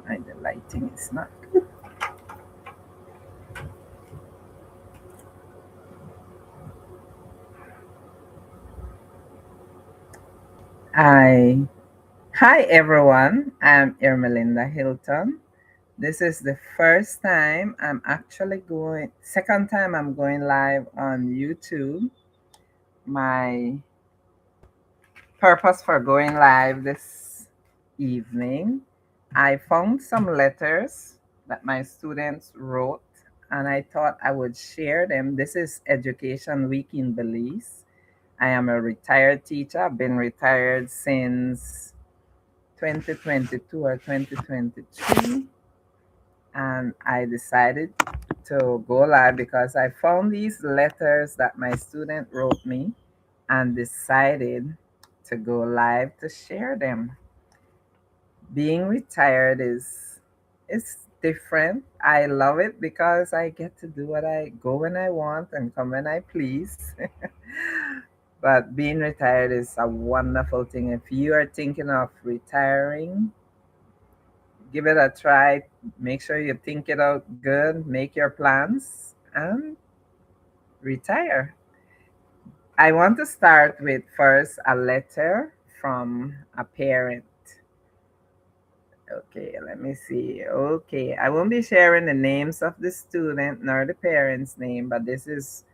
And the lighting is not. I Hi everyone. I'm Ermelinda Hilton. This is the first time I'm actually going second time I'm going live on YouTube. My purpose for going live this evening, I found some letters that my students wrote and I thought I would share them. This is Education Week in Belize. I am a retired teacher. I've been retired since 2022 or 2023, and I decided to go live because I found these letters that my student wrote me and decided to go live to share them. Being retired is different. I love it because I get to do what I go when I want and come when I please. But being retired is a wonderful thing. If you are thinking of retiring, give it a try. Make sure you think it out good, make your plans, and retire. I want to start with first a letter from a parent. Okay, let me see. Okay, I won't be sharing the names of the student nor the parent's name, but this is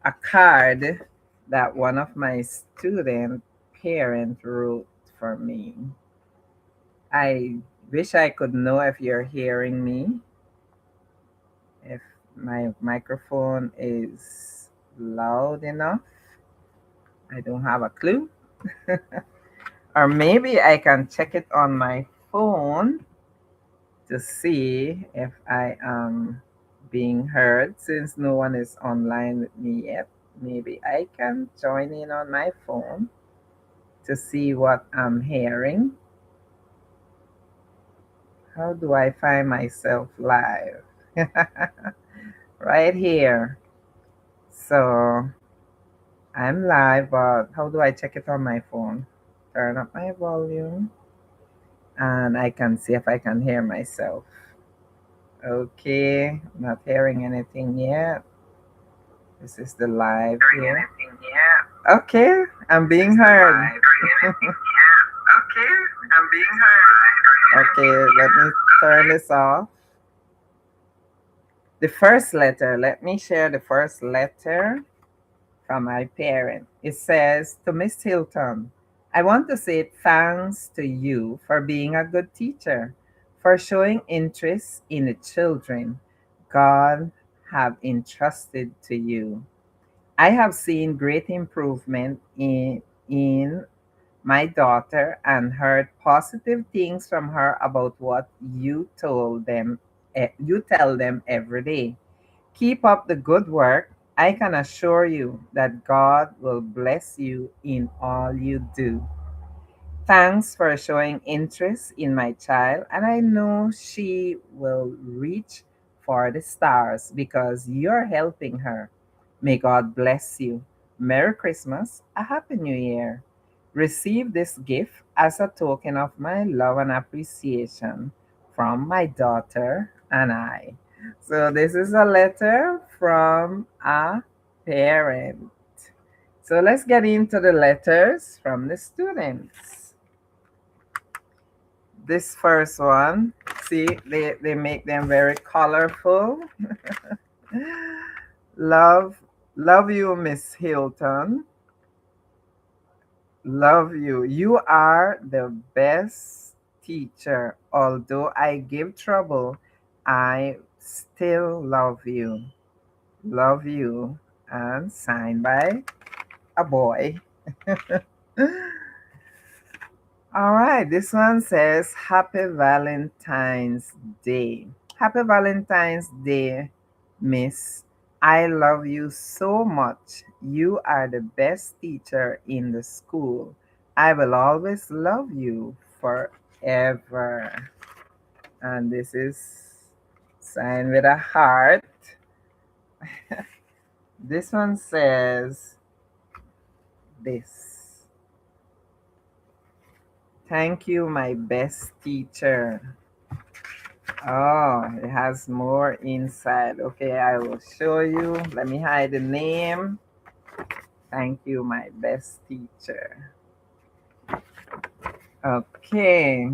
a card that one of my student parent wrote for me. I wish I could know if you're hearing me, if my microphone is loud enough. I don't have a clue. Or maybe I can check it on my phone to see if I am being heard since no one is online with me yet. Maybe I can join in on my phone to see what I'm hearing. How do I find myself live? Right here. So I'm live, but how do I check it on my phone? Turn up my volume and I can see if I can hear myself. Okay, not hearing anything yet. This is the live here. Okay, I'm being heard. Okay, I'm being heard. Okay, let me turn this off. The first letter, let me share the first letter from my parent. It says to Miss Hilton, I want to say thanks to you for being a good teacher, for showing interest in the children God have entrusted to you. I have seen great improvement in my daughter and heard positive things from her about what you tell them every day. Keep up the good work. I can assure you that God will bless you in all you do. Thanks for showing interest in my child, and I know she will reach for the stars because you're helping her. May God bless you. Merry Christmas, a Happy New Year. Receive this gift as a token of my love and appreciation from my daughter and I. So, this is a letter from a parent. So, let's get into the letters from the students. This first one, see, they make them very colorful. love love you, Miss Hilton. Love you. You are the best teacher. Although I give trouble, I still love you. Love you. And signed by a boy. All right, this one says Happy Valentine's Day. Happy Valentine's Day, Miss. I love you so much. You are the best teacher in the school. I will always love you forever. And this is signed with a heart. This one says this. Thank you, my best teacher. Oh, it has more inside. Okay, I will show you. Let me hide the name. Thank you, my best teacher. Okay.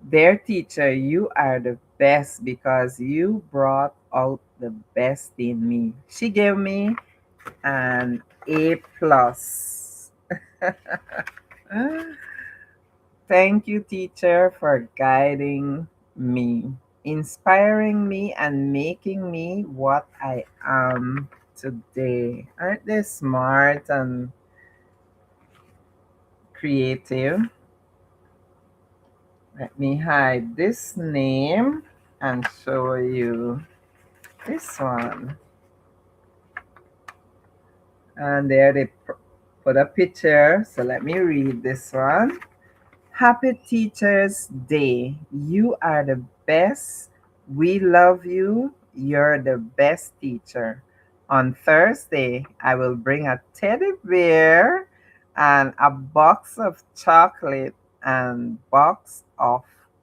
Dear teacher, you are the best because you brought out the best in me. She gave me an A plus. Thank you, teacher, for guiding me, inspiring me, and making me what I am today. Aren't they smart and creative? Let me hide this name and show you this one. And there they put a picture. So let me read this one. Happy Teachers Day. You are the best. We love you. You're the best teacher. On Thursday, I will bring a teddy bear and a box of chocolate and box of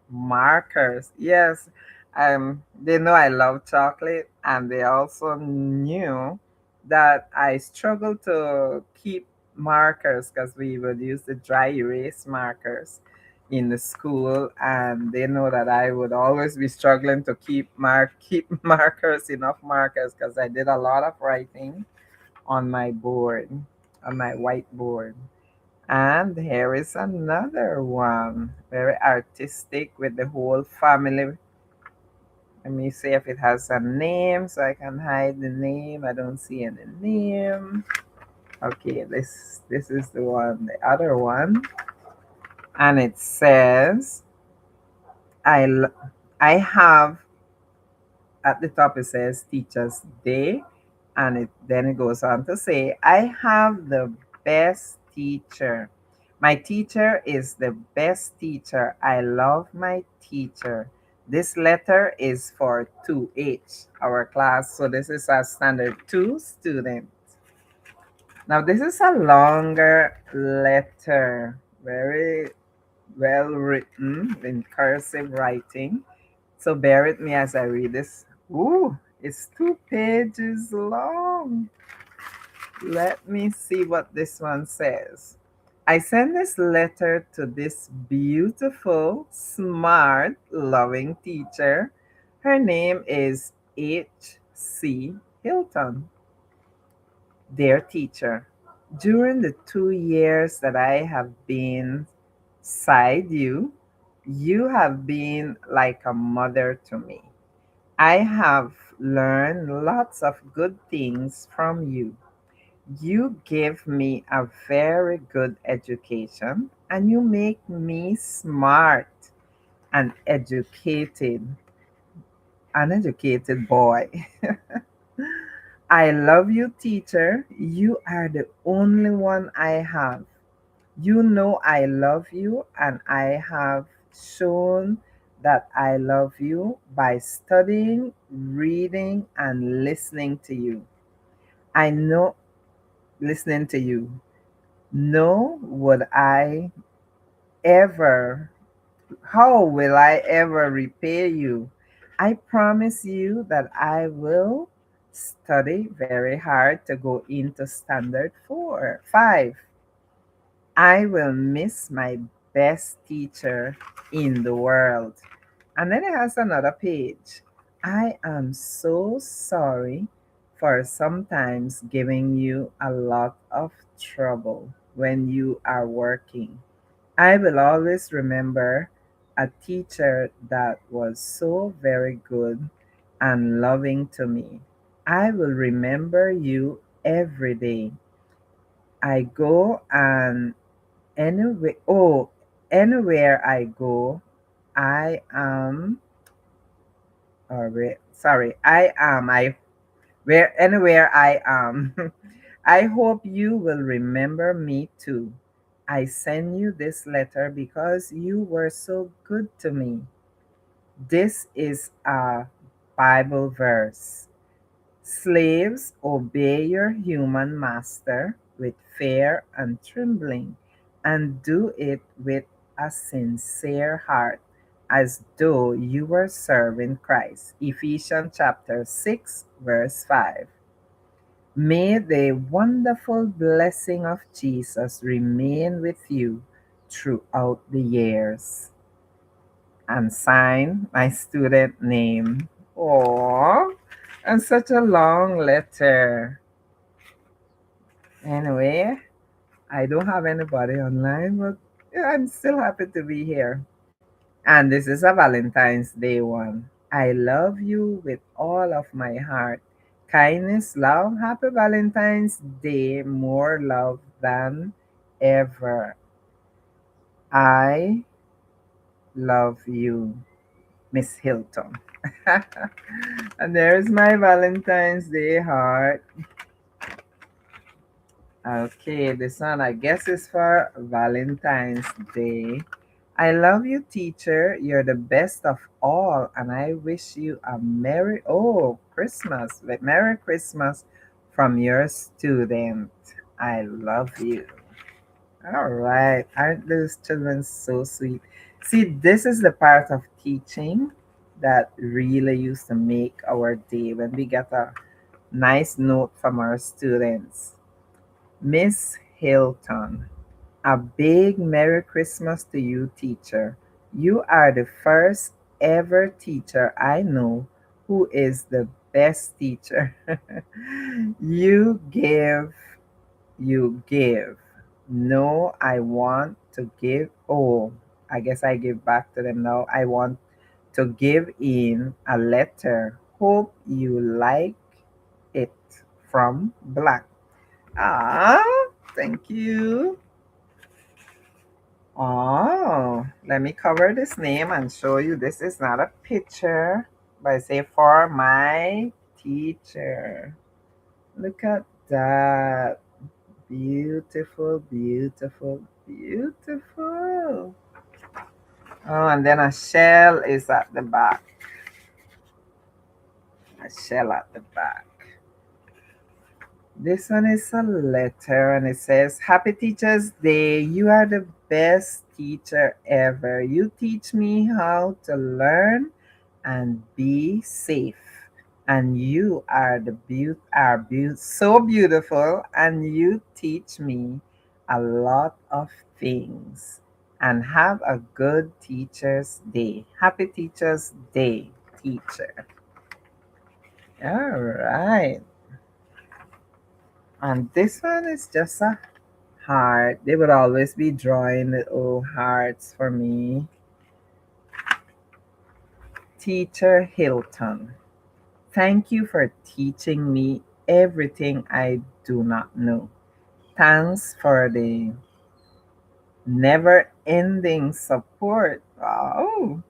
markers. Yes, they know I love chocolate, and they also knew that I struggle to keep markers because we would use the dry erase markers in the school, and they know that I would always be struggling to keep markers, enough markers, because I did a lot of writing on my board, on my whiteboard. And here is another one, very artistic with the whole family. Let me see if it has a name so I can hide the name. I don't see any name. Okay, this is the one, the other one, and it says I l- I have, at the top it says Teachers Day, and then it goes on to say I have the best teacher. My teacher is the best teacher. I love my teacher. This letter is for 2H, our class. So this is a standard 2 student. Now this is a longer letter, very well written in cursive writing. So bear with me as I read this. Ooh, it's 2 pages long. Let me see what this one says. I send this letter to this beautiful, smart, loving teacher. Her name is H.C. Hilton. Dear teacher, during the 2 years that I have been beside you, you have been like a mother to me. I have learned lots of good things from you. You give me a very good education and you make me smart and an educated boy. I love you, teacher. You are the only one I have. You know I love you, and I have shown that I love you by studying, reading, and listening to you. I know, listening to you. No, would I ever, how will I ever repay you? I promise you that I will study very hard to go into standard 5. I will miss my best teacher in the world. And then it has another page. I am so sorry for sometimes giving you a lot of trouble when you are working. I will always remember a teacher that was so very good and loving to me. I will remember you every day. I go and anyway, oh, anywhere I go, I am, or sorry, I am, where, anywhere I am. I hope you will remember me too. I send you this letter because you were so good to me. This is a Bible verse. Slaves, obey your human master with fear and trembling, and do it with a sincere heart. as though you were serving Christ. Ephesians chapter 6, verse 5. May the wonderful blessing of Jesus remain with you throughout the years. And sign my student name. Oh, and such a long letter. Anyway, I don't have anybody online, but yeah, I'm still happy to be here. And this is a Valentine's Day one. I love you with all of my heart. Kindness, love, happy Valentine's Day, more love than ever. I love you, Miss Hilton. And there's my Valentine's Day heart. Okay, this one I guess is for Valentine's Day. I love you, teacher. You're the best of all, and I wish you a Christmas. Like Merry Christmas from your student. I love you. All right. Aren't those children so sweet? See, this is the part of teaching that really used to make our day when we get a nice note from our students. Miss Hilton, a big Merry Christmas to you, teacher. You are the first ever teacher I know who is the best teacher. you give, you give. No, I want to give. Oh, I guess I give back to them now. I want to give in a letter. Hope you like it from Black. Ah, thank you. Oh, let me cover this name and show you this is not a picture, but I say for my teacher. Look at that. Beautiful, beautiful, beautiful. Oh, and then a shell is at the back. A shell at the back. This one is a letter and it says, Happy Teacher's Day. You are the best teacher ever. You teach me how to learn and be safe. And you are so beautiful, and you teach me a lot of things. And have a good Teacher's Day. Happy Teacher's Day, teacher. All right. And this one is just a heart. They would always be drawing little hearts for me. Teacher Hilton, thank you for teaching me everything I do not know. Thanks for the never ending support. Wow.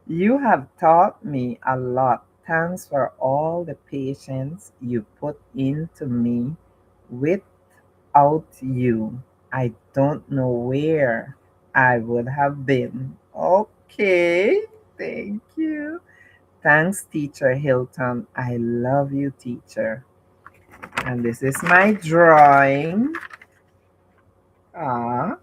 You have taught me a lot. Thanks for all the patience you put into me. Without you, I don't know where I would have been. Okay, thank you. Thanks, Teacher Hilton. I love you, teacher. And this is my drawing. Ah.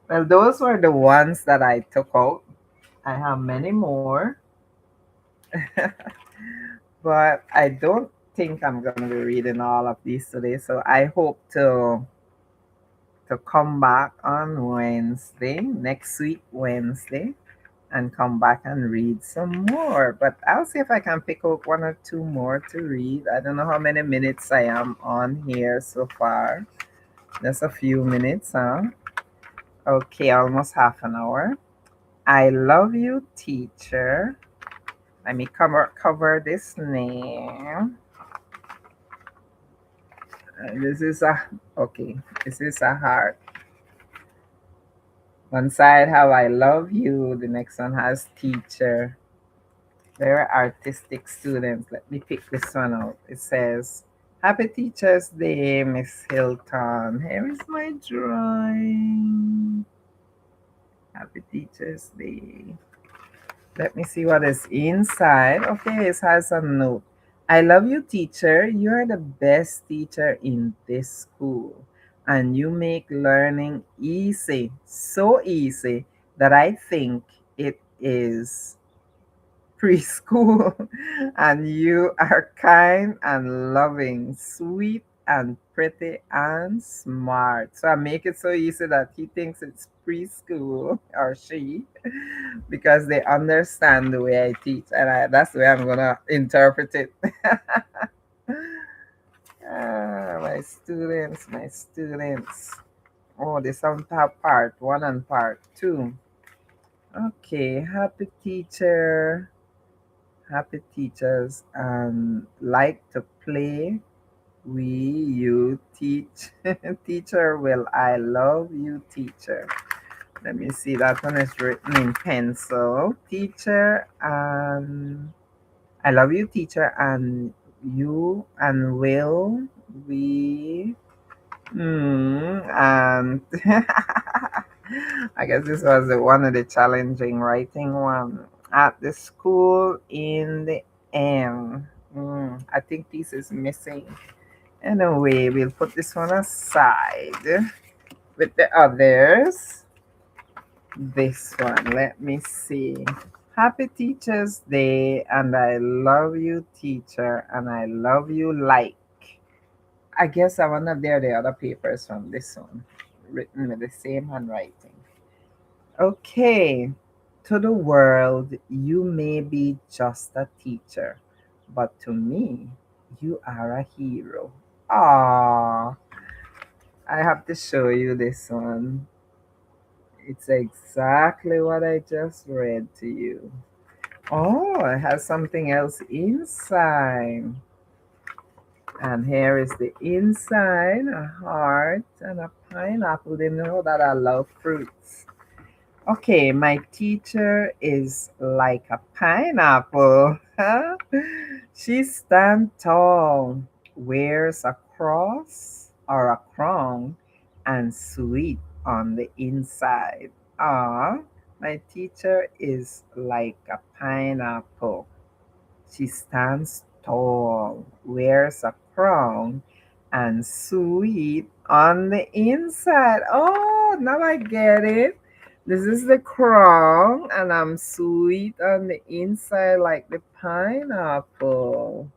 Well, those were the ones that I took out. I have many more, but I don't think I'm going to be reading all of these today. So I hope to come back on Wednesday, next week, Wednesday, and come back and read some more. But I'll see if I can pick up one or two more to read. I don't know how many minutes I am on here so far. Just a few minutes, huh? Okay, almost half an hour. I love you, teacher. Let me cover this name. This is okay. This is a heart. One side have I love you. The next one has teacher. Very artistic students. Let me pick this one out. It says, Happy Teacher's Day, Miss Hilton. Here is my drawing. Happy Teacher's Day. Let me see what is inside. Okay, it has a note. I love you, teacher. You are the best teacher in this school. and you make learning easy, so easy that I think it is preschool. And you are kind and loving, sweet and pretty and smart. So I make it so easy that he thinks it's preschool, or she, because they understand the way I teach, and that's the way I'm gonna interpret it. My students, my students. Oh, this on top part one and part two. Okay, happy teacher, happy teachers, and like to play. We, you teach. Teacher, will I love you, teacher. Let me see, that one is written in pencil. Teacher, and I love you, teacher, and you, and will we. And I guess this was one of the challenging writing one. At the school in the end. I think this is missing. Anyway, we'll put this one aside. With the others, this one, let me see. Happy Teacher's Day, and I love you, teacher, and I love you like. I guess I wanna there the other papers from this one, written with the same handwriting. Okay. To the world, you may be just a teacher, but to me, you are a hero. Ah, I have to show you this one. It's exactly what I just read to you. Oh, it has something else inside. And here is the inside, a heart and a pineapple. They know that I love fruits. Okay, my teacher is like a pineapple. Huh? She stands tall, wears a cross or a crown, and sweet on the inside. Ah, my teacher is like a pineapple. She stands tall, wears a crown, and sweet on the inside. Oh, now I get it. This is the crown, and I'm sweet on the inside like the pineapple.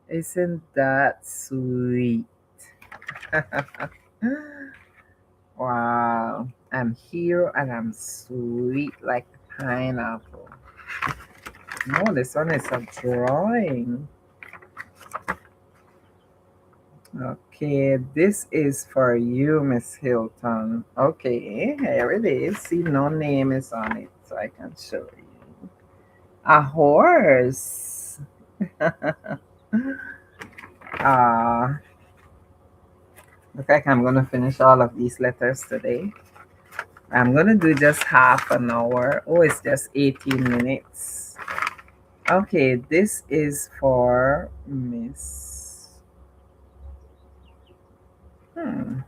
Isn't that sweet? Wow. I'm here and I'm sweet like the pineapple. No, this one is a drawing. Okay, this is for you, Miss Hilton. Okay, here it is. See, no name is on it, so I can show you. A horse. Ah, look like I'm gonna finish all of these letters today. I'm gonna do just half an hour. Oh, it's just 18 minutes. Okay, this is for Miss. Hmm.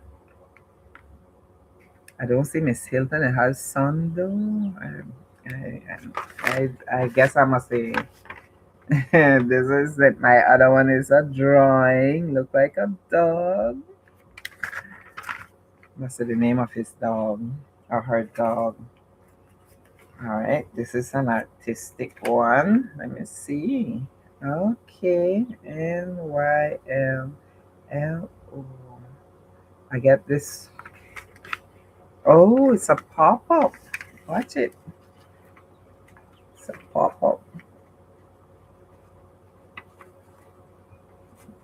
I don't see Miss Hilton. It has son though. I guess I must say this is that my other one is a drawing. Look like a dog. Must say the name of his dog or her dog. All right, this is an artistic one. Let me see. Okay, NYMLO. I get this. Oh, it's a pop up. Watch it. It's a pop up.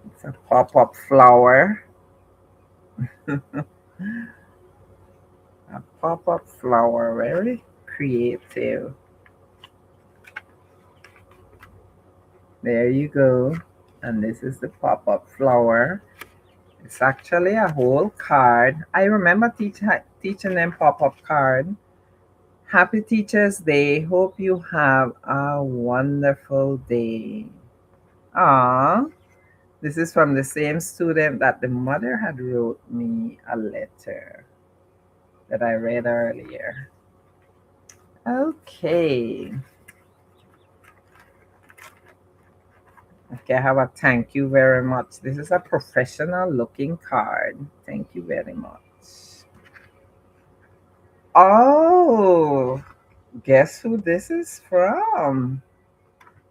It's a pop up flower. A pop up flower. Very creative. There you go. And this is the pop up flower. It's actually a whole card. I remember teaching them pop up card. Happy Teachers Day. Hope you have a wonderful day. Ah, this is from the same student that the mother had wrote me a letter that I read earlier. Okay. Okay, Okay, I have a thank you very much. This is a professional looking card. Thank you very much. Oh, guess who this is from?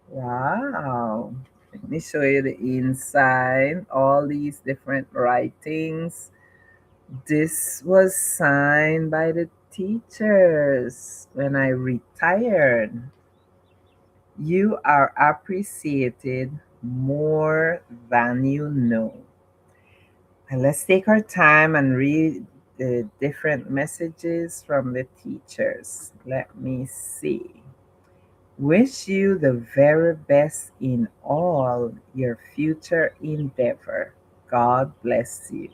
Wow. Let me show you the inside, all these different writings. This was signed by the teachers when I retired. You are appreciated more than you know. And let's take our time and read the different messages from the teachers. Let me see. Wish you the very best in all your future endeavor. God bless you.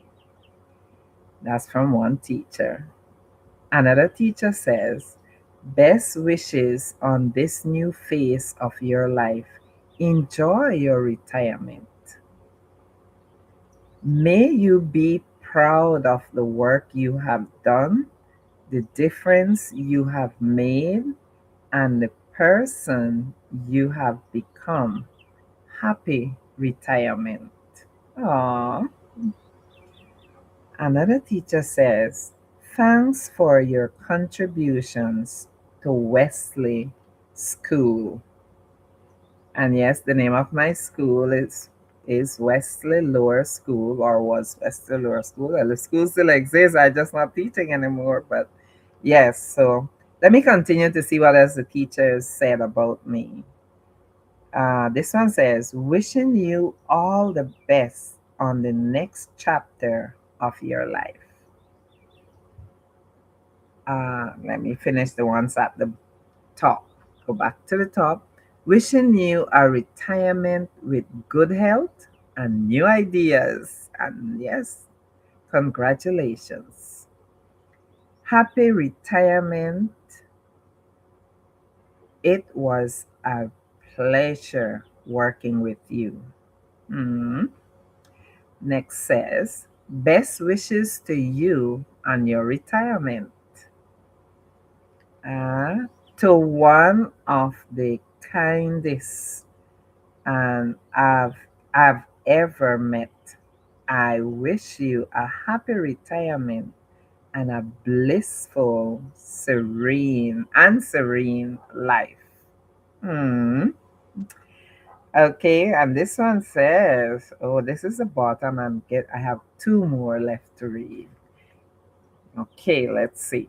That's from one teacher. Another teacher says, best wishes on this new phase of your life. Enjoy your retirement. May you be proud of the work you have done, the difference you have made, and the person you have become. Happy retirement. Aww. Another teacher says, thanks for your contributions to Wesley School. And yes, the name of my school is Wesley Lower School, or was Wesley Lower School. Well, the school still exists. I'm just not teaching anymore. But yes, so let me continue to see what else the teachers said about me. This one says, wishing you all the best on the next chapter of your life. Let me finish the ones at the top. Go back to the top. Wishing you a retirement with good health and new ideas. And yes, congratulations. Happy retirement. It was a pleasure working with you. Hmm. Next says, best wishes to you on your retirement. Uh, to one of the kindest and I've ever met. I wish you a happy retirement and a blissful, serene life. Hmm. Okay, and this one says, oh, this is the bottom. I have two more left to read. Okay, let's see.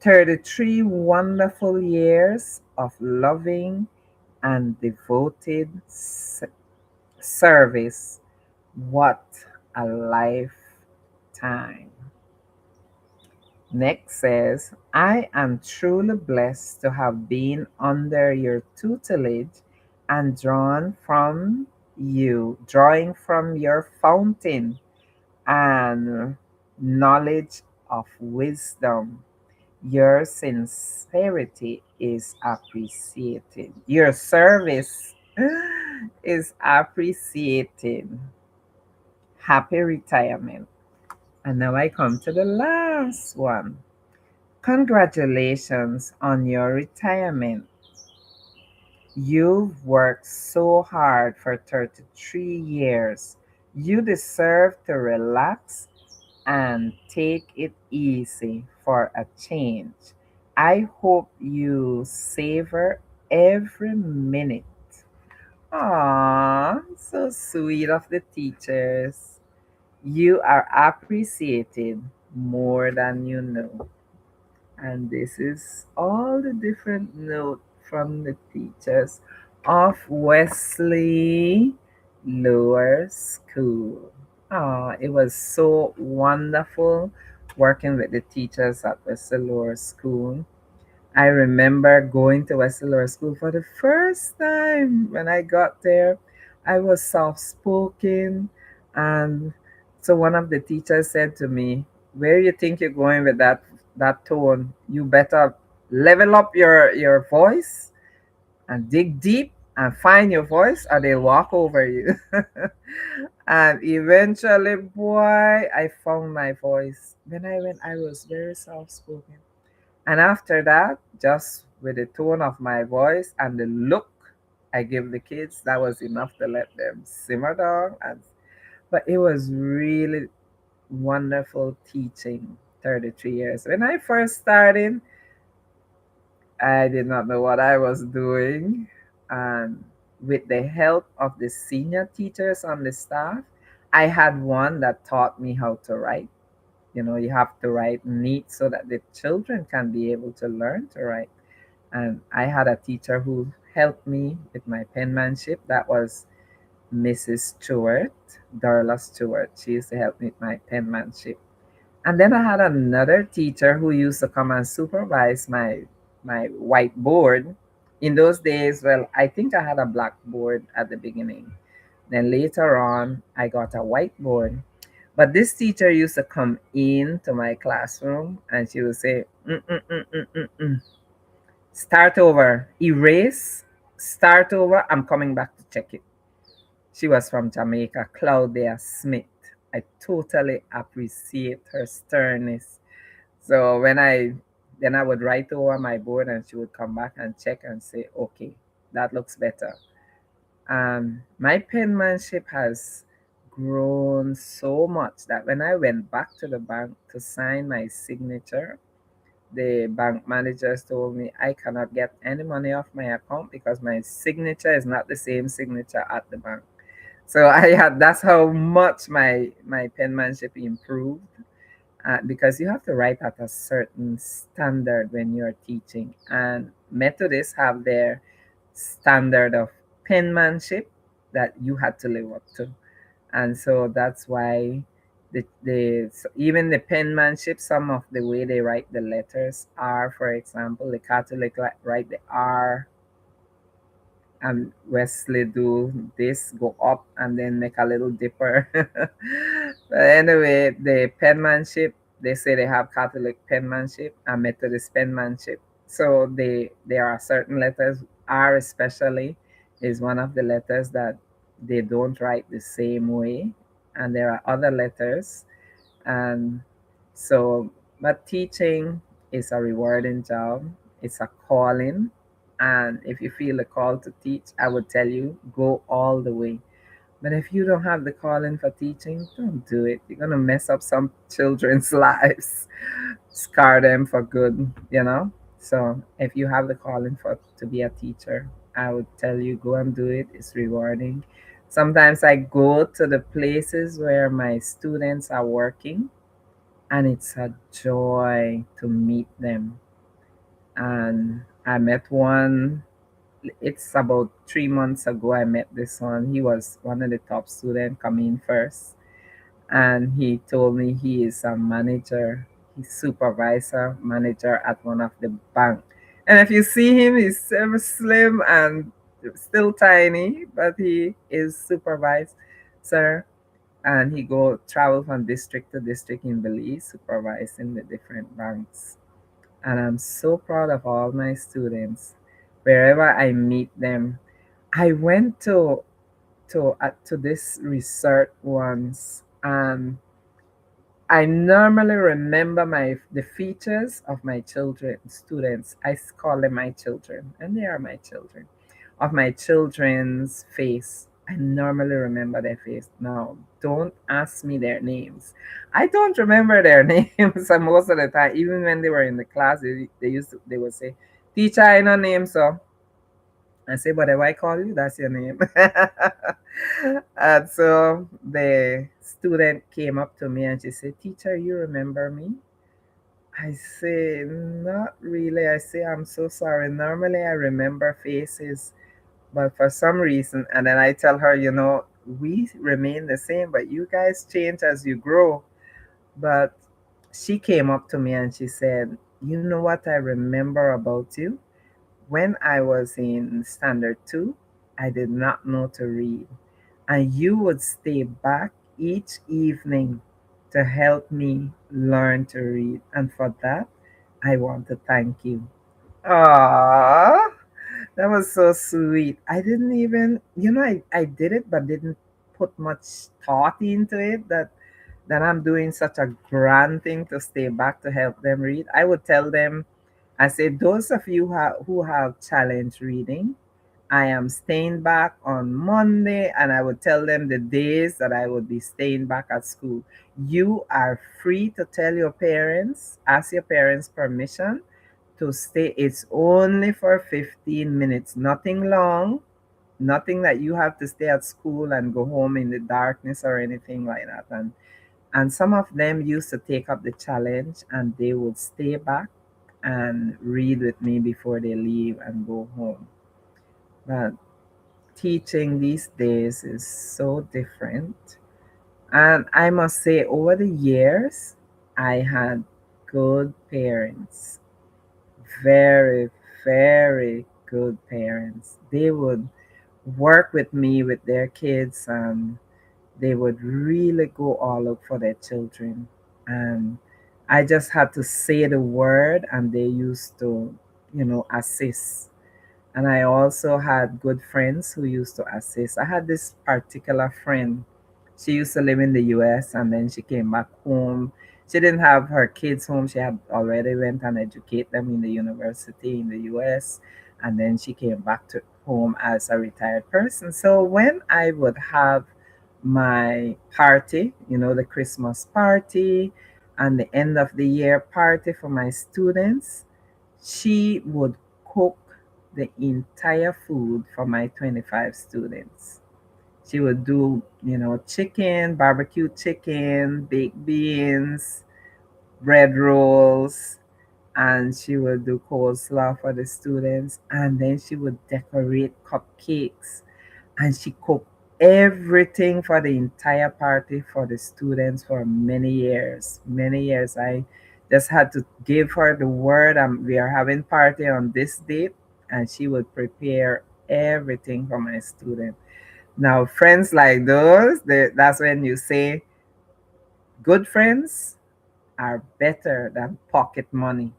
33 wonderful years of loving and devoted service. What a lifetime. Next says, I am truly blessed to have been under your tutelage and drawing from your fountain and knowledge of wisdom. Your sincerity is appreciated. Your service is appreciated. Happy retirement. And now I come to the last one. Congratulations on your retirement. You've worked so hard for 33 years. You deserve to relax and take it easy for a change. I hope you savor every minute. Aww, so sweet of the teachers. You are appreciated more than you know. And this is all the different notes from the teachers of Wesley Lower School. It was so wonderful working with the teachers at Wesley Lower School. I remember going to Wesley Lower School for the first time. When I got there, I was soft spoken, and so one of the teachers said to me, "Where you think you're going with that tone? You better level up your voice and dig deep and find your voice, or they'll walk over you." And eventually, boy, I found my voice. When I went, I was very soft spoken. And after that, just with the tone of my voice and the look, I give the kids, that was enough to let them simmer down. But it was really wonderful teaching 33 years. When I first started, I did not know what I was doing. And with the help of the senior teachers on the staff, I had one that taught me how to write. You know, you have to write neat so that the children can be able to learn to write. And I had a teacher who helped me with my penmanship. That was Mrs. Stewart, Darla Stewart. She used to help me with my penmanship. And then I had another teacher who used to come and supervise my whiteboard. In those days, well, I think I had a blackboard at the beginning. Then later on, I got a whiteboard. But this teacher used to come into my classroom and she would say, start over, erase, start over, I'm coming back to check it. She was from Jamaica, Claudia Smith. I totally appreciate her sternness. So then I would write over my board and she would come back and check and say, okay, that looks better. My penmanship has grown so much that when I went back to the bank to sign my signature, the bank managers told me I cannot get any money off my account because my signature is not the same signature at the bank. So I had that's how much my penmanship improved, because you have to write at a certain standard when you're teaching. And Methodists have their standard of penmanship that you had to live up to. And so that's why even the penmanship, some of the way they write the letters are, for example, the Catholic write the R and Wesley do this, go up and then make a little dipper. But anyway, the penmanship, they say they have Catholic penmanship and Methodist penmanship. So there are certain letters, R especially is one of the letters that they don't write the same way. And there are other letters. And so, but teaching is a rewarding job. It's a calling. And if you feel a call to teach, I would tell you go all the way. But if you don't have the calling for teaching, don't do it. You're going to mess up some children's lives, scar them for good, you know? So if you have the calling for to be a teacher, I would tell you go and do it. It's rewarding. Sometimes I go to the places where my students are working and it's a joy to meet them. And I met one, it's about 3 months ago. I met this one. He was one of the top students coming first. And he told me he is a manager, he's supervisor, manager at one of the bank. And if you see him, he's so slim and still tiny, but he is supervisor and he go travel from district to district in Belize, supervising the different banks. And I'm so proud of all my students. Wherever I meet them, I went to this resort once, and I normally remember the features of my children, students. Call them my children, and they are my children. Of my children's face, I normally remember their face. Now, don't ask me their names. I don't remember their names most of the time. Even when they were in the class, they would say, "Teacher, I know name so." I say, whatever I call you, that's your name. And so the student came up to me and she said, Teacher, you remember me? I say, not really. I say, I'm so sorry. Normally I remember faces, but for some reason, and then I tell her, we remain the same, but you guys change as you grow. But she came up to me and she said, You know what I remember about you? When I was in standard two, I did not know to read. And you would stay back each evening to help me learn to read. And for that, I want to thank you. Aww, that was so sweet. I didn't even, I did it, but didn't put much thought into it that I'm doing such a grand thing to stay back to help them read. I would tell them, I say, those of you who have challenge reading, I am staying back on Monday, and I would tell them the days that I would be staying back at school. You are free to tell your parents, ask your parents permission to stay. It's only for 15 minutes, nothing long, nothing that you have to stay at school and go home in the darkness or anything like that. And some of them used to take up the challenge and they would stay back and read with me before they leave and go home. But teaching these days is so different. And I must say, over the years, I had good parents, very, very good parents. They would work with me with their kids and they would really go all out for their children. And I just had to say the word and they used to, assist. And I also had good friends who used to assist. I had this particular friend. She used to live in the US and then she came back home. She didn't have her kids home. She had already went and educate them in the university in the US. And then she came back to home as a retired person. So when I would have my party, the Christmas party and the end of the year party for my students, she would cook the entire food for my 25 students. She would do, chicken, barbecue chicken, baked beans, bread rolls, and she would do coleslaw for the students. And then she would decorate cupcakes and she cooked everything for the entire party for the students for many years. Many years. I just had to give her the word. We are having party on this date, and she would prepare everything for my student. Now, friends like those, that's when you say good friends are better than pocket money.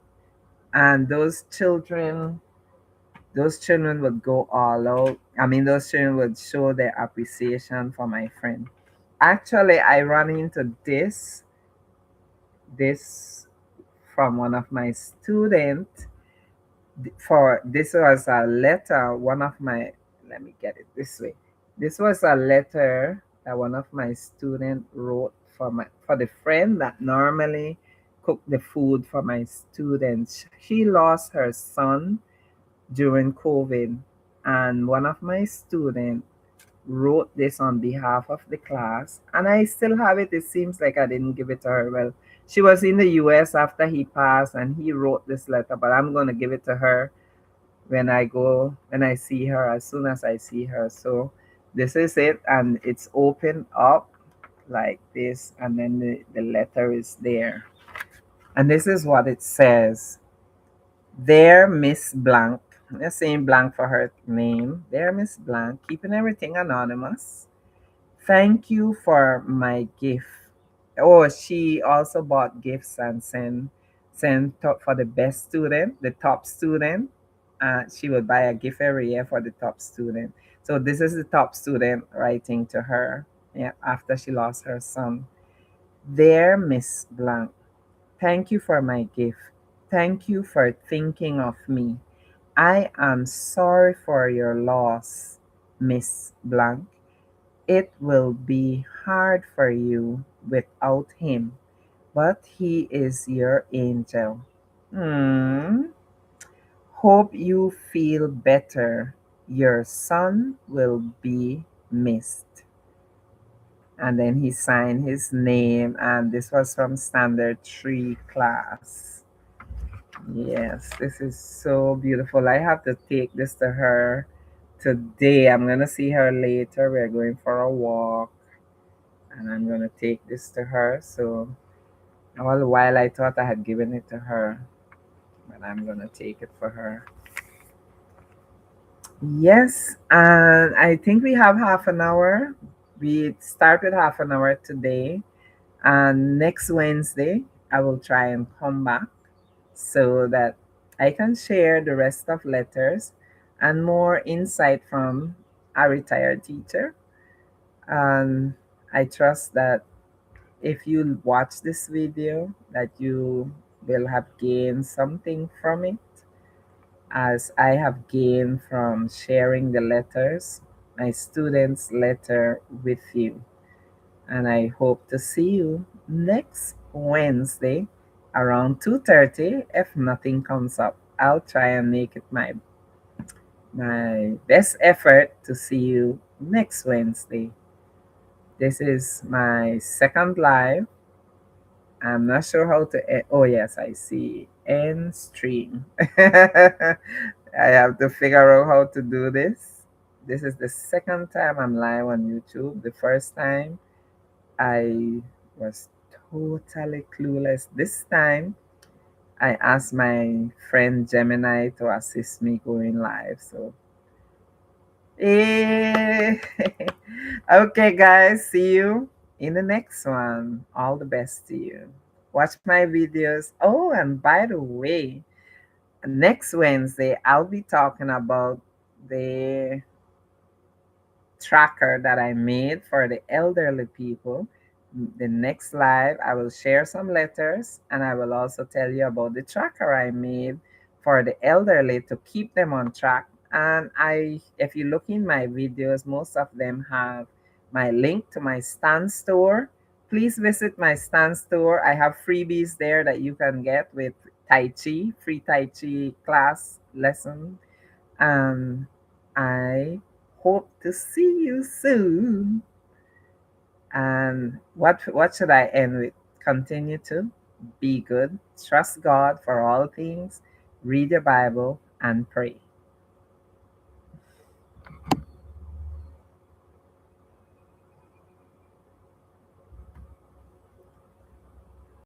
And those children would go all out. I mean, those children would show their appreciation for my friend. Actually, I ran into this from one of my students. For this was a letter. One of my Let me get it this way. This was a letter that one of my students wrote for the friend that normally cook the food for my students. She lost her son during COVID, and one of my students wrote this on behalf of the class, and I still have it. It seems like I didn't give it to her. Well, she was in the US after he passed, and he wrote this letter, but I'm going to give it to her when I see her, as soon as I see her. So this is it, and it's open up like this, and then the letter is there. And this is what it says. There, Miss Blank. They're saying blank for her name. There, Miss Blank, keeping everything anonymous. Thank you for my gift. Oh, she also bought gifts and for the best student, the top student. She would buy a gift every year for the top student. So this is the top student writing to her, yeah, after she lost her son. Dear Miss Blank, thank you for my gift. Thank you for thinking of me. I am sorry for your loss, Miss Blank. It will be hard for you without him, but he is your angel. Hmm. Hope you feel better. Your son will be missed. And then he signed his name, and this was from Standard 3 class. Yes, this is so beautiful. I have to take this to her today. I'm going to see her later. We're going for a walk, and I'm going to take this to her. So, all the while I thought I had given it to her, but I'm going to take it for her. Yes, and I think we have half an hour. We start with half an hour today, and next Wednesday I will try and come back so that I can share the rest of letters and more insight from a retired teacher. And I trust that if you watch this video, that you will have gained something from it. as I have gained from sharing the letters, my students' letter with you. And I hope to see you next Wednesday around 2:30 if nothing comes up. I'll try and make it my best effort to see you next Wednesday. This is my second live. I'm not sure how to. Oh, yes, I see. End stream. I have to figure out how to do this. This is the second time I'm live on YouTube. The first time I was totally clueless. This time I asked my friend Gemini to assist me going live. So, eh. Okay, guys, see you in the next one. All the best to you. Watch my videos. Oh, and by the way, next Wednesday I'll be talking about the tracker that I made for the elderly people. The next live, I will share some letters and I will also tell you about the tracker I made for the elderly to keep them on track. And if you look in my videos, most of them have my link to my stand store. Please visit my stand store. I have freebies there that you can get with Tai Chi, free Tai Chi class lesson, and I hope to see you soon. And what should I end with? Continue to be good, trust God for all things, read your Bible, and pray.